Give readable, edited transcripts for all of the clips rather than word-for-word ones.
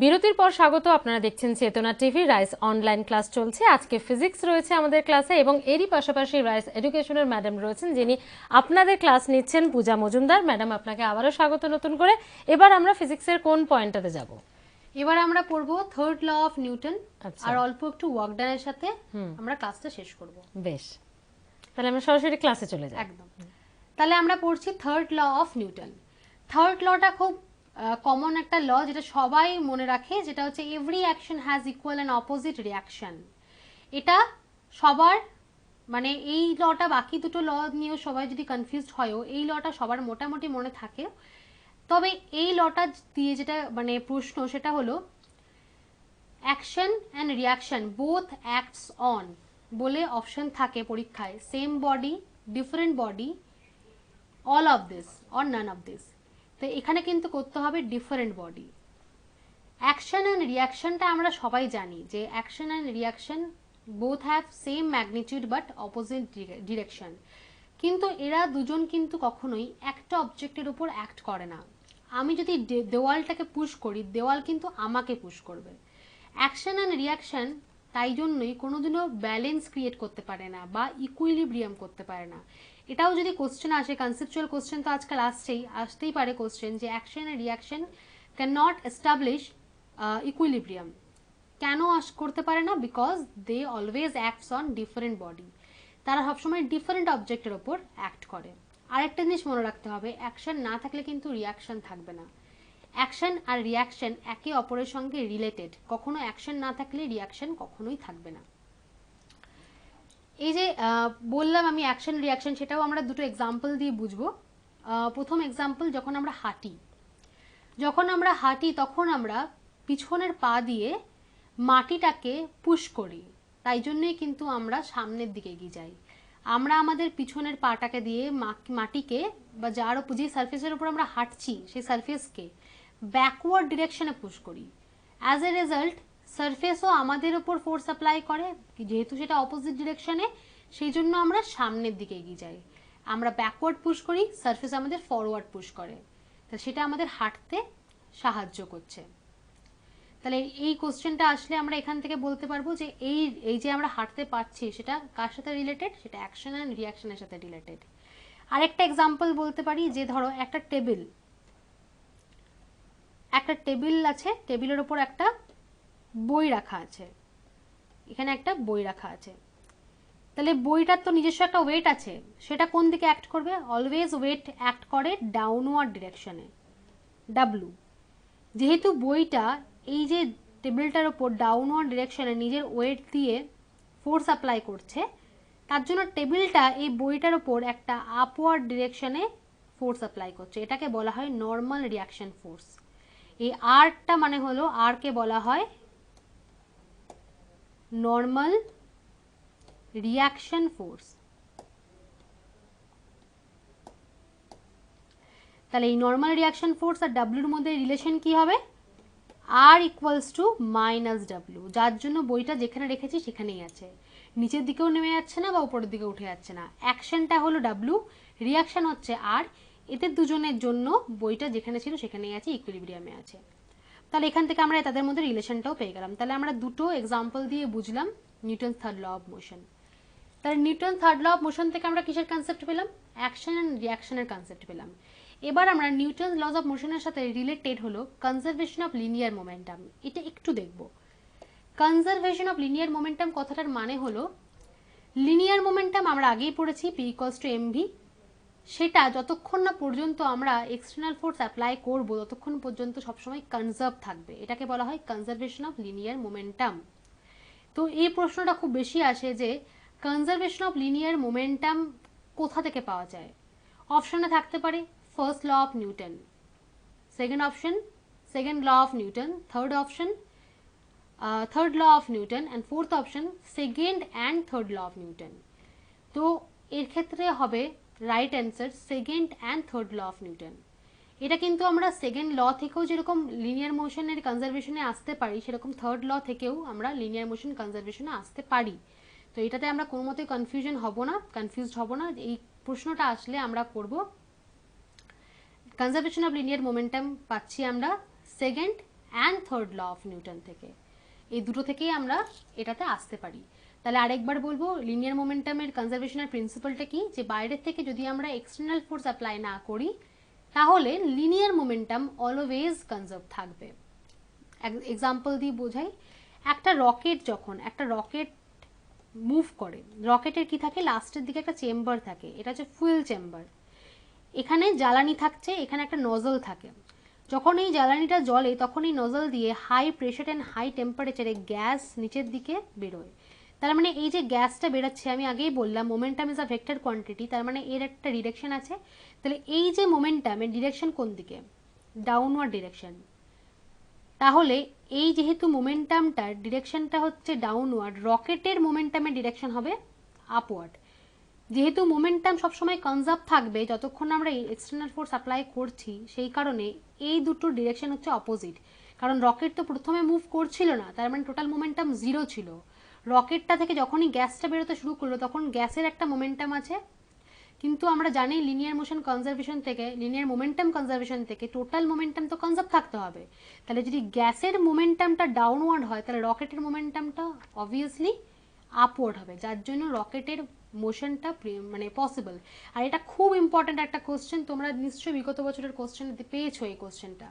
বিরতির পর স্বাগত। আপনারা দেখছেন চেতনা টিভি। রাইস অনলাইন ক্লাস চলছে। আজকে ফিজিক্স রয়েছে আমাদের ক্লাসে এবং এরই পাশাপাশি রাইস এডুকেশনের ম্যাডাম রয়েছেন, যিনি আপনাদের ক্লাস নিচ্ছেন, পূজা মজুমদার। ম্যাডাম, আপনাকে আবারও স্বাগত নতুন করে। এবার আমরা ফিজিক্সের কোন পয়েন্টটাতে যাব? এবার আমরা পড়বো থার্ড ল অফ নিউটন, আর অল্প একটু ওয়ার্ক ডানের সাথে আমরা ক্লাসটা শেষ করব। বেশ, তাহলে আমরা সরাসরি ক্লাসে চলে যাই। একদম। তাহলে আমরা পড়ছি third law of Newton. Third লটা খুব কমন একটা ল, যেটা সবাই মনে রাখে, যেটা হচ্ছে every action has equal and opposite reaction. এটা সবার মানে এই লটা, বাকি দুটো ল নিয়েও সবাই যদি কনফিউজড হয়ও, এই লটা সবার মোটামুটি মনে থাকে। তবে এই লটা দিয়ে যেটা মানে প্রশ্ন, সেটা হলো action and reaction both acts on বলে অপশন থাকে পরীক্ষায়, same body, different body, all of this or none of this. তো এখানে কিন্তু করতে হবে ডিফারেন্ট বডি। অ্যাকশন অ্যান্ড রিয়াকশনটা আমরা সবাই জানি যে action and reaction both have same magnitude but opposite direction. কিন্তু এরা দুজন কিন্তু কখনোই একটা অবজেক্টের উপর অ্যাক্ট করে না। আমি যদি দেওয়ালটাকে পুশ করি, দেওয়াল কিন্তু আমাকে পুশ করবে। অ্যাকশন অ্যান্ড রিয়াকশন তাই জন্যই কোনোদিনও ব্যালেন্স ক্রিয়েট করতে পারে না বা ইকুইলিব্রিয়াম করতে পারে না। এটাও যদি কোশ্চেন আসে, কনসেপচুয়াল কোশ্চেন তো আজকাল আসতেই পারে কোশ্চেন, যে action and reaction can not establish equilibrium. কেন করতে পারে না? Because they always acts on different body. তারা সবসময় ডিফারেন্ট অবজেক্টের ওপর অ্যাক্ট করে। আরেকটা জিনিস মনে রাখতে হবে, অ্যাকশন না থাকলে কিন্তু রিয়াকশন থাকবে না। অ্যাকশন আর রিয়াকশন একে অপরের সঙ্গে রিলেটেড। কখনো অ্যাকশন না থাকলে রিয়াকশন কখনোই থাকবে না। এই যে বললাম আমি অ্যাকশন রিয়াকশন, সেটাও আমরা দুটো এক্সাম্পল দিয়ে বুঝবো। প্রথম এক্সাম্পল, যখন আমরা হাঁটি তখন আমরা পিছনের পা দিয়ে মাটিটাকে পুশ করি, তাই জন্যই কিন্তু আমরা সামনের দিকে এগিয়ে যাই। আমরা আমাদের পিছনের পাটাকে দিয়ে মাটিকে বা যে সারফেসের উপর আমরা হাঁটছি সেই সারফেসকে ব্যাকওয়ার্ড ডিরেকশনে পুশ করি। অ্যাজ এ রেজাল্ট সারফেসও আমাদের উপর ফোর্স অ্যাপ্লাই করে, যেহেতু সেটা অপোজিট ডিরেকশনে, সেই জন্য আমরা সামনের দিকে এগিয়ে যাই। আমরা ব্যাকওয়ার্ড পুশ করি, সারফেস আমাদের ফরওয়ার্ড পুশ করে, তাহলে সেটা আমাদের হাঁটতে সাহায্য করছে। তাহলে এই কোশ্চেনটা আসলে আমরা এখান থেকে বলতে পারবো যে এই যে আমরা হাঁটতে পারছি, সেটা কার সাথে রিলেটেড? সেটা অ্যাকশন অ্যান্ড রিয়াকশনের সাথে রিলেটেড। আরেকটা এক্সাম্পল বলতে পারি, যে ধরো একটা টেবিল আছে, টেবিলের উপর একটা বই রাখা আছে, এখানে একটা বই রাখা আছে। তাহলে বইটার তো নিজস্ব একটা ওয়েট আছে, সেটা কোন দিকে অ্যাক্ট করবে? অলওয়েজ ওয়েট অ্যাক্ট করে ডাউনওয়ার্ড ডিরেকশনে, ডাব্লু। যেহেতু বইটা এই যে টেবিলটার ওপর ডাউনওয়ার্ড ডিরেকশনে নিজের ওয়েট দিয়ে ফোর্স অ্যাপ্লাই করছে, তার জন্য টেবিলটা এই বইটার ওপর একটা আপওয়ার্ড ডিরেকশনে ফোর্স অ্যাপ্লাই করছে। এটাকে বলা হয় নর্মাল রিয়াকশন ফোর্স। এই আরটা মানে হলো, আরকে বলা হয় নর্মাল রিয়াকশন ফোর্স। তাহলে এই নর্মাল রিয়াকশন ফোর্স আর ডাব্লিউর মধ্যে রিলেশন কি হবে? আর ইকুয়ালস টু মাইনাস ডাব্লিউ, যার জন্য বইটা যেখানে রেখেছি সেখানেই আছে, নিচের দিকেও নেমে যাচ্ছে না বা উপরের দিকে উঠে যাচ্ছে না। অ্যাকশনটা হলো ডাব্লিউ, রিয়াকশন হচ্ছে আর। এদের দুজনের জন্য বইটা যেখানে ছিল সেখানেই আছে, ইকুইলিব্রিয়ামে আছে। তাহলে এখান থেকে আমরা তাদের মধ্যে রিলেশনটাও পেয়ে গেলাম। তাহলে আমরা দুটো এক্সাম্পল দিয়ে বুঝলাম Newton third law of motion. তাহলে Newton third law of motion থেকে আমরা কিসের কনসেপ্ট পেলাম? অ্যাকশন অ্যান্ড রিয়াকশনের কনসেপ্ট পেলাম। এবার আমরা নিউটন লজ অফ মোশনের সাথে রিলেটেড হলো কনজারভেশন অফ লিনিয়ার মোমেন্টাম। এটা একটু দেখব। কনজারভেশন অফ লিনিয়ার মোমেন্টাম কথাটার মানে হলো, লিনিয়ার মোমেন্টাম আমরা আগেই পড়েছি, পি ইকুয়ালস টু এমভি। সেটা যতক্ষণ না পর্যন্ত আমরা এক্সটার্নাল ফোর্স অ্যাপ্লাই করব, ততক্ষণ পর্যন্ত সবসময় কনজার্ভ থাকবে। এটাকে বলা হয় কনজারভেশন অফ লিনিয়ার মোমেন্টাম। তো এই প্রশ্নটা খুব বেশি আসে যে কনজারভেশন অফ লিনিয়ার মোমেন্টাম কোথা থেকে পাওয়া যায়? অপশনে থাকতে পারে first law of Newton, second law of Newton, third law of Newton, and fourth option second and third law of Newton. তো এর ক্ষেত্রে হবে right answer second and third law of Newton. এটা কিন্তু আমরা সেকেন্ড ল থেকেও যেরকম linear মোশনের কনজারভেশনে আসতে পারি, সেরকম থার্ড ল থেকেও আমরা লিনিয়ার মোশন কনজারভেশনে আসতে পারি। তো এটাতে আমরা কোনো মতেই কনফিউজড হব না। এই প্রশ্নটা আসলে আমরা করব কনজারভেশন অফ লিনিয়ার মোমেন্টাম পাচ্ছি আমরা second and third law of Newton থেকে, এই দুটো থেকেই আমরা এটাতে আসতে পারি। তাহলে আরেকবার বলবো, লিনিয়ার মোমেন্টামের কনজারভেশনের প্রিন্সিপালটা কি, যে বাইরের থেকে যদি আমরা এক্সটার্নাল ফোর্স অ্যাপ্লাই না করি তাহলে লিনিয়ার মোমেন্টাম অলওয়েজ কনজার্ভ থাকবে। এক্সাম্পল দিয়ে বোঝাই, একটা রকেট মুভ করে, রকেটের কি থাকে, লাস্টের দিকে একটা চেম্বার থাকে, এটা হচ্ছে ফুয়েল চেম্বার। এখানে জ্বালানি থাকছে, এখানে একটা নজল থাকে। যখন এই জ্বালানিটা জ্বলে তখন এই নজল দিয়ে হাই প্রেশার অ্যান্ড হাই টেম্পারেচারে গ্যাস নিচের দিকে বেরোয়। তার মানে এই যে গ্যাসটা বেরোচ্ছে, আমি আগেই বললাম momentum is a vector quantity, তার মানে এর একটা ডিরেকশন আছে। তাহলে এই যে মোমেন্টাম, এর ডিরেকশন কোন দিকে, ডাউনওয়ার্ড ডিরেকশন। তাহলে এই যেহেতু মোমেন্টামটার ডিরেকশনটা হচ্ছে ডাউনওয়ার্ড, রকেটের মোমেন্টামের ডিরেকশন হবে আপওয়ার্ড। যেহেতু মোমেন্টাম সবসময় কনজার্ভ থাকবে যতক্ষণ আমরা এক্সটার্নাল ফোর্স অ্যাপ্লাই করছি, সেই কারণে এই দুটোর ডিরেকশন হচ্ছে অপোজিট। কারণ রকেট তো প্রথমে মুভ করছিল না, তার মানে টোটাল মোমেন্টাম 0 ছিল। রকেটটা থেকে যখনই গ্যাসটা বেরোতে শুরু করলো তখন গ্যাসের একটা মোমেন্টাম আছে, কিন্তু আমরা জানি লিনিয়ার মোশন কনজারভেশন থেকে, লিনিয়ার মোমেন্টাম কনজারভেশন থেকে টোটাল মোমেন্টাম তো কনজার্ভ থাকতে হবে। তাহলে যদি গ্যাসের মোমেন্টামটা ডাউনওয়ার্ড হয় তাহলে রকেটের মোমেন্টামটা অবভিয়াসলি আপওয়ার্ড হবে, যার জন্য রকেটের মোশনটা মানে পসিবল। আর এটা খুব ইম্পর্ট্যান্ট একটা কোশ্চেন, তোমরা নিশ্চয়ই বিগত বছরের কোশ্চেন পেয়েছো এই কোশ্চেনটা,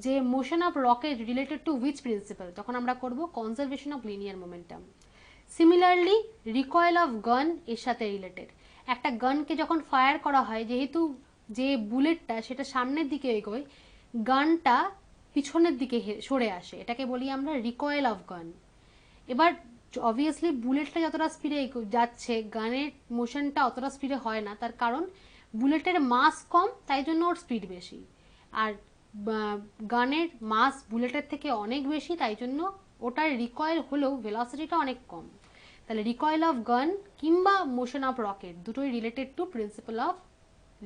যে motion of rocket related to which principal, তখন আমরা করব conservation of linear momentum. Similarly recoil of গান এর সাথে রিলেটেড। একটা গানকে যখন ফায়ার করা হয়, যেহেতু যে বুলেটটা সেটা সামনের দিকে এগোয়, গানটা পিছনের দিকে সরে আসে, এটাকে বলি আমরা রিকয়েল অফ গান। এবার অবভিয়াসলি বুলেটটা যতটা স্পিডে যাচ্ছে, গানের মোশনটা অতটা স্পিডে হয় না, তার কারণ বুলেটের মাস কম, তাই জন্য ওর স্পিড বেশি। আর গানের মাস বুলেটের থেকে অনেক বেশি, তাই জন্য ওটার রিকয়েল হলেও ভেলোসিটিটা অনেক কম। তাহলে রিকয়েল অফ গান কিংবা মোশন অফ রকেট দুটোই related to principal of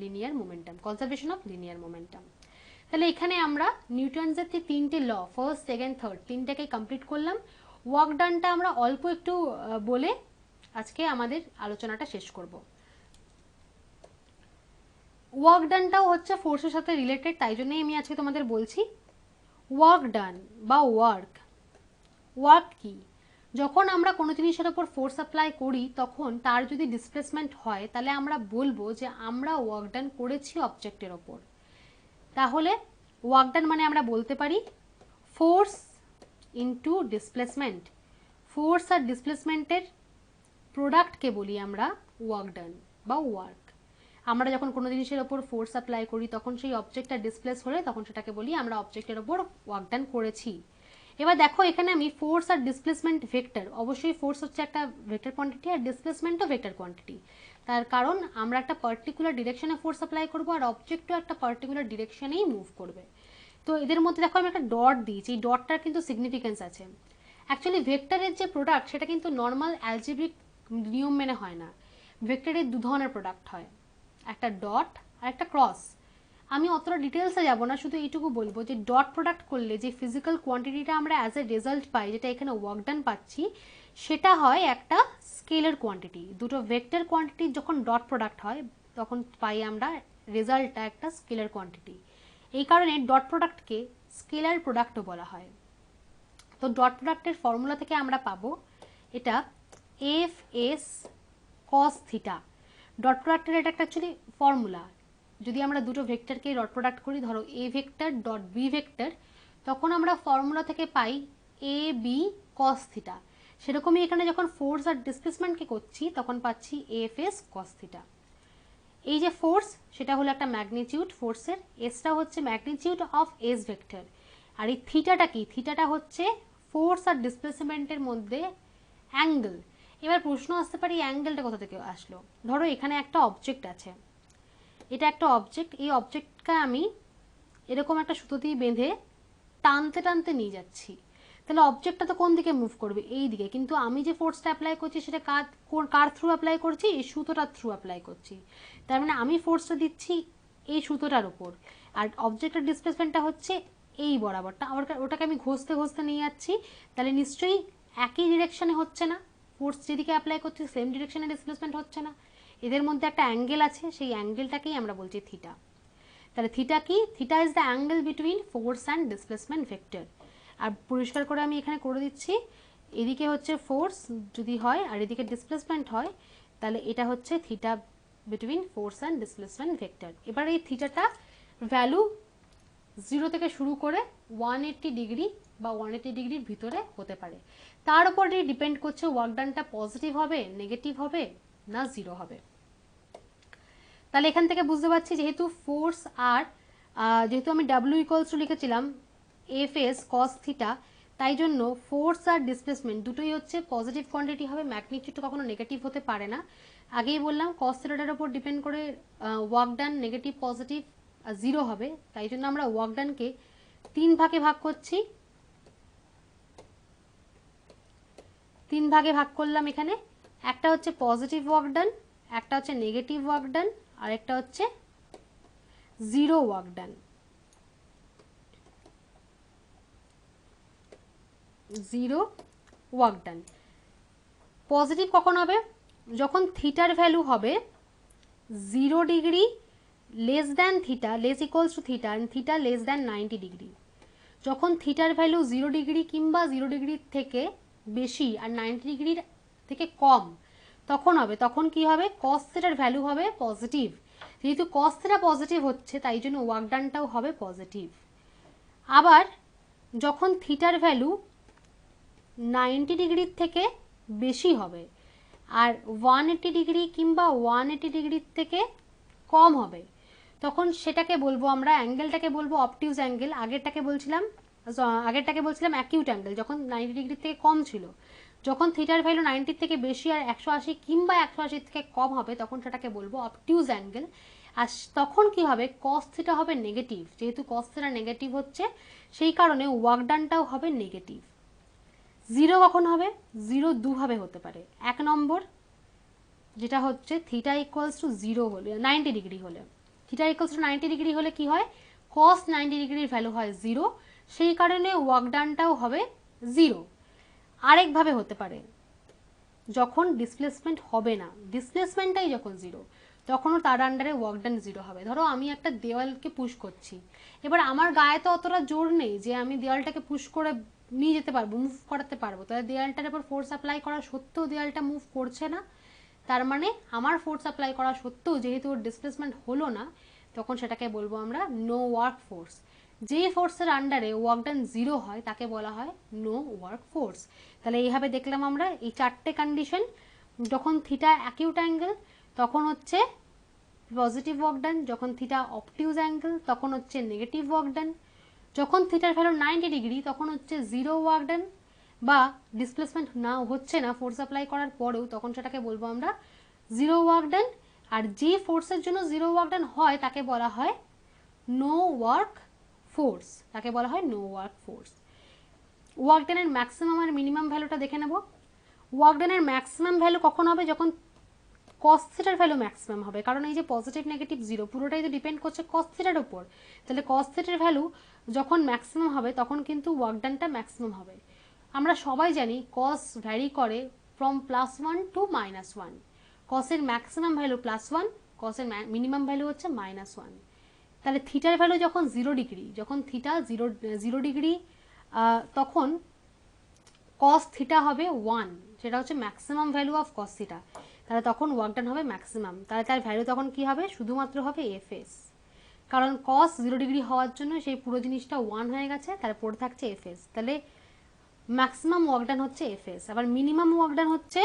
linear momentum, conservation of linear momentum. তাহলে এখানে আমরা নিউটনসের যে তিনটে ল, ফার্স্ট সেকেন্ড থার্ড, তিনটাকে কমপ্লিট করলাম। ওয়ার্ক ডানটা আমরা অল্প একটু বলে আজকে আমাদের আলোচনাটা শেষ করব। ওয়ার্ক ডানটাও হচ্ছে ফোর্সের সাথে রিলেটেড, তাই জন্যই আমি আজকে তোমাদের বলছি। ওয়ার্ক ডান বা ওয়ার্ক কি, যখন আমরা কোনো জিনিসের ওপর ফোর্স অ্যাপ্লাই করি তখন তার যদি ডিসপ্লেসমেন্ট হয় তাহলে আমরা বলবো যে আমরা ওয়ার্ক ডান করেছি অবজেক্টের ওপর। তাহলে ওয়ার্ক ডান মানে আমরা বলতে পারি ফোর্স ইনটু ডিসপ্লেসমেন্ট। ফোর্স আর ডিসপ্লেসমেন্টের প্রোডাক্টকে বলি আমরা ওয়ার্ক ডান বা ওয়ার্ক। আমরা যখন কোনো জিনিসের ওপর ফোর্স অ্যাপ্লাই করি তখন সেই অবজেক্টটা ডিসপ্লেস হলে তখন সেটাকে বলি আমরা অবজেক্টের ওপর ওয়ার্ক ডান করেছি। এবার দেখো এখানে আমি ফোর্স আর ডিসপ্লেসমেন্ট ভেক্টর, অবশ্যই ফোর্স হচ্ছে একটা ভেক্টর কোয়ান্টিটি আর ডিসপ্লেসমেন্টও ভেক্টর কোয়ান্টিটি, তার কারণ আমরা একটা পার্টিকুলার ডিরেকশনে ফোর্স অ্যাপ্লাই করবো আর অবজেক্টও একটা পার্টিকুলার ডিরেকশনেই মুভ করবে। তো এদের মধ্যে দেখো আমি একটা ডট দিয়েছি, এই ডটটার কিন্তু সিগনিফিকেন্স আছে। অ্যাকচুয়ালি ভেক্টরের যে প্রোডাক্ট সেটা কিন্তু নর্মাল অ্যালজেব্রিক নিয়ম মেনে হয় না, ভেক্টরের দু ধরনের প্রোডাক্ট হয়, একটা ডট আর একটা ক্রস। আমি অতটা ডিটেলসে যাব না, শুধু এইটুকু বলবো যে ডট প্রোডাক্ট করলে যে ফিজিক্যাল কোয়ান্টিটিটা আমরা অ্যাজ এ রেজাল্ট পাই, যেটা এখানে ওয়ার্ক ডান পাচ্ছি, সেটা হয় একটা স্কেলার কোয়ান্টিটি। দুটো ভেক্টর কোয়ান্টিটি যখন ডট প্রোডাক্ট হয় তখন পাই আমরা রেজাল্টটা একটা স্কেলার কোয়ান্টিটি। এই কারণে ডট প্রোডাক্টকে স্কেলার প্রোডাক্টও বলা হয়। তো ডট প্রোডাক্টের ফর্মুলা থেকে আমরা পাবো এটা F S cos theta. Dot প্রোডাক্টের এটা একটা অ্যাকচুয়ালি ফর্মুলা। যদি আমরা দুটো ভেক্টরকে ডট প্রোডাক্ট করি, ধরো A vector dot B vector, তখন আমরা ফর্মুলা থেকে পাই এ বি কস থিটা। সেরকমই এখানে যখন ফোর্স আর ডিসপ্লেসমেন্টকে করছি তখন পাচ্ছি এফ এস কস থিটা। এই যে ফোর্স সেটা হলো একটা ম্যাগনিটিউড ফোর্সের, এসটা হচ্ছে ম্যাগনিটিউড অফ এস ভেক্টর, আর এই থিটাটা কি, থিটাটা হচ্ছে ফোর্স আর ডিসপ্লেসমেন্টের মধ্যে অ্যাঙ্গেল। এবার প্রশ্ন আসতে পারে এই অ্যাঙ্গেলটা কোথা থেকে আসলো। ধরো এখানে একটা অবজেক্ট আছে, এটা একটা অবজেক্ট, এই অবজেক্টকে আমি এরকম একটা সুতো দিয়ে বেঁধে টানতে টানতে নিয়ে যাচ্ছি, তাহলে অবজেক্টটা তো কোন দিকে মুভ করবে, এই দিকে। কিন্তু আমি যে ফোর্সটা অ্যাপ্লাই করছি সেটা কার থ্রু অ্যাপ্লাই করছি, এই সুতোটার থ্রু অ্যাপ্লাই করছি। তার মানে আমি ফোর্সটা দিচ্ছি এই সুতোটার উপর, আর অবজেক্টের ডিসপ্লেসমেন্টটা হচ্ছে এই বরাবরটা, আবার ওটাকে আমি ঘষতে ঘষতে নিয়ে যাচ্ছি, তাহলে নিশ্চয়ই একই ডিরেকশনে হচ্ছে না, ফোর্স যেদিকে অ্যাপ্লাই করছি সেম ডিরেকশনে ডিসপ্লেসমেন্ট হচ্ছে না, এদের মধ্যে একটা অ্যাঙ্গেল আছে, সেই অ্যাঙ্গেলটাকেই আমরা বলছি থিটা। তাহলে থিটা কি, theta is the angle between force and displacement vector. আর পরিষ্কার করে আমি এখানে করে দিচ্ছি, এদিকে হচ্ছে ফোর্স যদি হয় আর এদিকে ডিসপ্লেসমেন্ট হয়, তাহলে এটা হচ্ছে theta between force and displacement vector. এবার এই থিটাটা ভ্যালু 0 থেকে শুরু করে 180 ডিগ্রি বা 180 ডিগ্রির ভিতরে হতে পারে। তার উপরে ডিপেন্ড করছে ওয়ার্ক ডানটা পজিটিভ হবে, নেগেটিভ হবে না 0 হবে। তাহলে এখান থেকে বুঝতে পারছি যেহেতু ফোর্স আর যেহেতু আমি ডাব্লিউ ইকুয়ালস টু লিখেছিলাম এফ এস কস থিটা, তাই জন্য ফোর্স আর ডিসপ্লেসমেন্ট দুটোই হচ্ছে পজিটিভ কোয়ান্টিটি হবে, ম্যাগনিটিউড কখনো নেগেটিভ হতে পারে না। আগেই বললাম কস থিটাটার উপর ডিপেন্ড করে ওয়ার্ক ডান নেগেটিভ পজিটিভ 0 হবে, তাই জন্য আমরা ওয়ার্ক ডানকে 3 ভাগে ভাগ করছি। 3 ভাগে ভাগ করলাম এখানে, একটা হচ্ছে পজিটিভ ওয়ার্ক ডান, একটা হচ্ছে নেগেটিভ ওয়ার্ক ডান, আর একটা হচ্ছে 0 work done. 0 work done. Positive কখন হবে? যখন থিটার ভ্যালু হবে 0 degree less than theta, less equals to theta and theta less than 90 degree. যখন থিটার ভ্যালু 0 ডিগ্রি কিংবা 0 ডিগ্রির থেকে বেশি আর 90 ডিগ্রির থেকে কম তখন হবে, তখন কি হবে? কস থিটার ভ্যালু হবে পজিটিভ। যেহেতু কস থিটা পজিটিভ হচ্ছে তাই জন্য ওয়ার্ক ডানটাও হবে পজিটিভ। আবার যখন থিটার ভ্যালু 90 ডিগ্রির থেকে বেশি হবে আর 180 ডিগ্রি কিংবা 180 ডিগ্রির থেকে কম হবে, তখন সেটাকে বলবো আমরা, অ্যাঙ্গেলটাকে বলবো অবটিউজ অ্যাঙ্গেল। আগেরটাকে বলছিলাম অ্যাকিউট অ্যাঙ্গেল যখন 90 ডিগ্রির থেকে কম ছিল। যখন থিটার ভ্যালু 90 থেকে বেশি আর 180 কিংবা 180 থেকে কম হবে তখন সেটাকে বলবো অবটিউজ অ্যাঙ্গেল। আর তখন কি হবে? কস থিটা হবে নেগেটিভ। যেহেতু কস থিটা নেগেটিভ হচ্ছে সেই কারণে ওয়ার্ক ডানটাও হবে নেগেটিভ। 0 কখন হবে? 0 দুভাবে হতে পারে। 1 নম্বর যেটা হচ্ছে থিটা ইকুয়ালস টু 0 হলে, 90 ডিগ্রি হলে, থিটা ইকুয়ালস টু 90 ডিগ্রি হলে কি হয়? কস 90 ডিগ্রির ভ্যালু হয় 0, সেই কারণে ওয়ার্ক ডানটাও হবে 0। আরেকভাবে হতে পারে যখন ডিসপ্লেসমেন্ট হবে না, ডিসপ্লেসমেন্টটাই যখন 0 তখনও তার আন্ডারে ওয়ার্ক ডান 0 হবে। ধরো আমি একটা দেওয়ালকে পুশ করছি, এবার আমার গায়ে তো অতটা জোর নেই যে আমি দেওয়ালটাকে পুশ করে নিয়ে যেতে পারবো, মুভ করাতে পারবো, তাহলে দেওয়ালটার উপর ফোর্স অ্যাপ্লাই করা সত্ত্বেও দেওয়ালটা মুভ করছে না, তার মানে আমার ফোর্স অ্যাপ্লাই করা সত্ত্বেও যেহেতু ওর ডিসপ্লেসমেন্ট হলো না, তখন সেটাকে বলবো আমরা নো ওয়ার্ক ফোর্স। যে ফোর্সের আন্ডারে ওয়ার্ক ডান 0 হয় তাকে বলা হয় নো ওয়ার্ক ফোর্স। তাহলে এইভাবে দেখলাম আমরা এই 4টে কন্ডিশন। যখন থিটা অ্যাকিউট অ্যাঙ্গেল তখন হচ্ছে পজিটিভ ওয়ার্ক ডান, যখন থিটা অবটিউজ অ্যাঙ্গেল তখন হচ্ছে নেগেটিভ ওয়ার্ক ডান, যখন থিটার ভ্যালু 90 ডিগ্রি তখন হচ্ছে 0 ওয়ার্ক ডান, বা ডিসপ্লেসমেন্ট না হচ্ছে না ফোর্স অ্যাপ্লাই করার পরেও তখন সেটাকে বলবো আমরা 0 ওয়ার্ক ডান। আর যে ফোর্সের জন্য 0 ওয়ার্ক ডান হয় তাকে বলা হয় নো ওয়ার্ক ফোর্স, তাকে বলা হয় নো ওয়ার্ক ফোর্স। ওয়ার্ক ডানের ম্যাক্সিমাম আর মিনিমাম ভ্যালুটা দেখে নেব। ওয়ার্ক ডানের ম্যাক্সিমাম ভ্যালু কখন হবে? যখন কস থিটার ভ্যালু ম্যাক্সিমাম হবে, কারণ এই যে পজিটিভ নেগেটিভ 0 পুরোটাই তো ডিপেন্ড করছে কস থিটার উপর। তাহলে কস থিটার ভ্যালু যখন ম্যাক্সিমাম হবে তখন কিন্তু ওয়ার্ক ডানটা ম্যাক্সিমাম হবে। আমরা সবাই জানি কস ভ্যারি করে ফ্রম +1 টু -1। কসের ম্যাক্সিমাম ভ্যালু +1, কসের মিনিমাম ভ্যালু হচ্ছে -1। তাহলে থিটার ভ্যালু যখন 0 ডিগ্রি, যখন থিটা 0 ডিগ্রি তখন কস থিটা হবে 1, সেটা হচ্ছে maximum value of cos theta. তাহলে তখন ওয়ার্ক ডান হবে ম্যাক্সিমাম, তাহলে তার ভ্যালু তখন কি হবে? শুধুমাত্র হবে এফএস, কারণ কস 0 ডিগ্রি হওয়ার জন্য সেই পুরো জিনিসটা 1 হয়ে গেছে, তাহলে পড়ে থাকছে এফএস। তাহলে ম্যাক্সিমাম ওয়ার্ক ডান হচ্ছে এফএস। আবার মিনিমাম ওয়ার্ক ডান হচ্ছে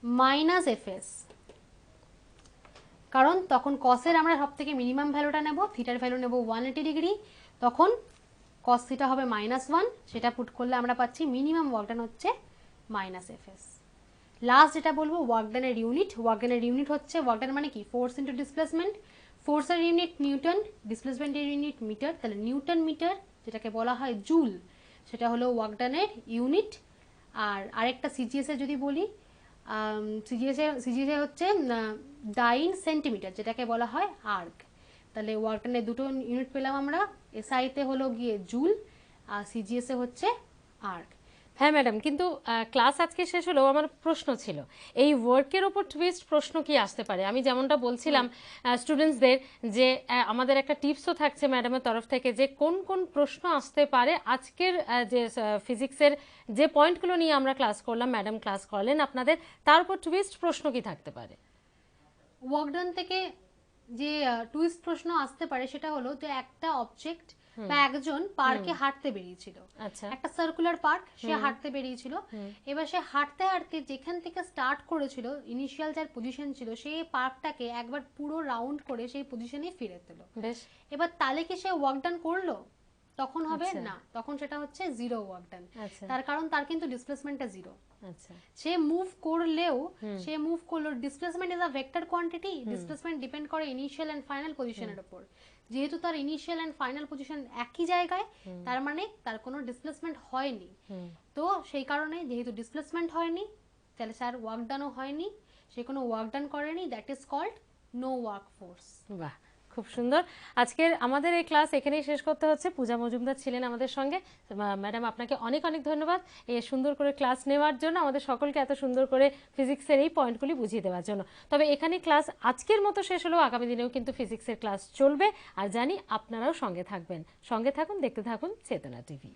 মাইনাস এফএস, কারণ তখন কসের আমরা সব থেকে মিনিমাম ভ্যালুটা নেব, থিটার ভ্যালু নেব 180 ডিগ্রি, তখন কস থিটা হবে -1, সেটা পুট করলে আমরা পাচ্ছি মিনিমাম ওয়ার্ক ডান হচ্ছে -fs। লাস্ট যেটা বলবো ওয়ার্ক ডানের ইউনিট। ওয়ার্ক ডানের ইউনিট হচ্ছে, ওয়ার্ক ডান মানে কি? Force into displacement. ফোর্সের ইউনিট নিউটন, ডিসপ্লেসমেন্টের ইউনিট মিটার, তাহলে নিউটন মিটার যেটাকে বলা হয় জুল, সেটা হলো ওয়ার্ক ডানের ইউনিট। আর আরেকটা সিজিএসে যদি বলি, সিজিএসে হচ্ছে ডাইন সেন্টিমিটার, যেটাকে বলা হয় আর্ক। তাহলে ওয়ার্ক ডানের দুটো ইউনিট পেলাম আমরা, এসআইতে হলো গিয়ে জুল আর সিজিএসে হচ্ছে আর্ক। হ্যাঁ ম্যাডাম, কিন্তু ক্লাস আজকে শেষ হলেও আমার প্রশ্ন ছিল, এই ওয়ার্কের ওপর টুইস্ট প্রশ্ন কি আসতে পারে? আমি যেমনটা বলছিলাম স্টুডেন্টসদের যে আমাদের একটা টিপসও থাকছে ম্যাডামের তরফ থেকে যে কোন কোন প্রশ্ন আসতে পারে আজকের যে ফিজিক্সের যে পয়েন্টগুলো নিয়ে আমরা ক্লাস করলাম, ম্যাডাম ক্লাস করলেন আপনাদের, তার উপর টুইস্ট প্রশ্ন কি থাকতে পারে? ওয়ার্কডান থেকে যে টুইস্ট প্রশ্ন আসতে পারে সেটা হলো যে একটা অবজেক্ট বা একজন পার্কে হাঁটতে বেরিয়েছিল, আচ্ছা। একটা সার্কুলার পার্ক, সে হাঁটতে বেরিয়েছিল। এবার সে হাঁটতে হাঁটতে যেখান থেকে স্টার্ট করেছিল, ইনিশিয়াল যার পজিশন ছিল, সেই পার্কটাকে একবার পুরো রাউন্ড করে সেই পজিশনে ফিরে দিল। বেশ। এবার তাহলে কি সে ওয়ার্ক ডান করলো? তখন হবে আচ্ছা। না, তখন সেটা হচ্ছে জিরো ওয়ার্ক ডান। আচ্ছা। তার কারণ তার কিন্তু ডিসপ্লেসমেন্টটা জিরো। আচ্ছা। সে মুভ করলেও, সে মুভ করলো, displacement is a vector quantity, displacement depend করে ইনিশিয়াল এন্ড ফাইনাল পজিশনের উপর। যেহেতু তার ইনিশিয়াল এন্ড ফাইনাল পজিশন একই জায়গায়, তার মানে তার কোনো ডিসপ্লেসমেন্ট হয়নি। তো সেই কারণে যেহেতু ডিসপ্লেসমেন্ট হয়নি, তাহলে স্যার ওয়ার্ক ডানও হয়নি, সে কোনো ওয়ার্ক ডান করেনি, that is called no work force. বাহ, খুব সুন্দর। আজকের আমাদের এই ক্লাস এখানেই শেষ করতে হচ্ছে। পূজা মজুমদার ছিলেন আমাদের সঙ্গে। ম্যাডাম আপনাকে অনেক অনেক ধন্যবাদ এই সুন্দর করে ক্লাস নেওয়ার জন্য, আমাদের সকলকে এত সুন্দর করে ফিজিক্সের এই পয়েন্টগুলি বুঝিয়ে দেওয়ার জন্য। তবে এখানে ক্লাস আজকের মতো শেষ হলেও আগামী দিনেও কিন্তু ফিজিক্সের ক্লাস চলবে, আর জানি আপনারাও সঙ্গে থাকবেন। সঙ্গে থাকুন, দেখতে থাকুন চেতনা টিভি।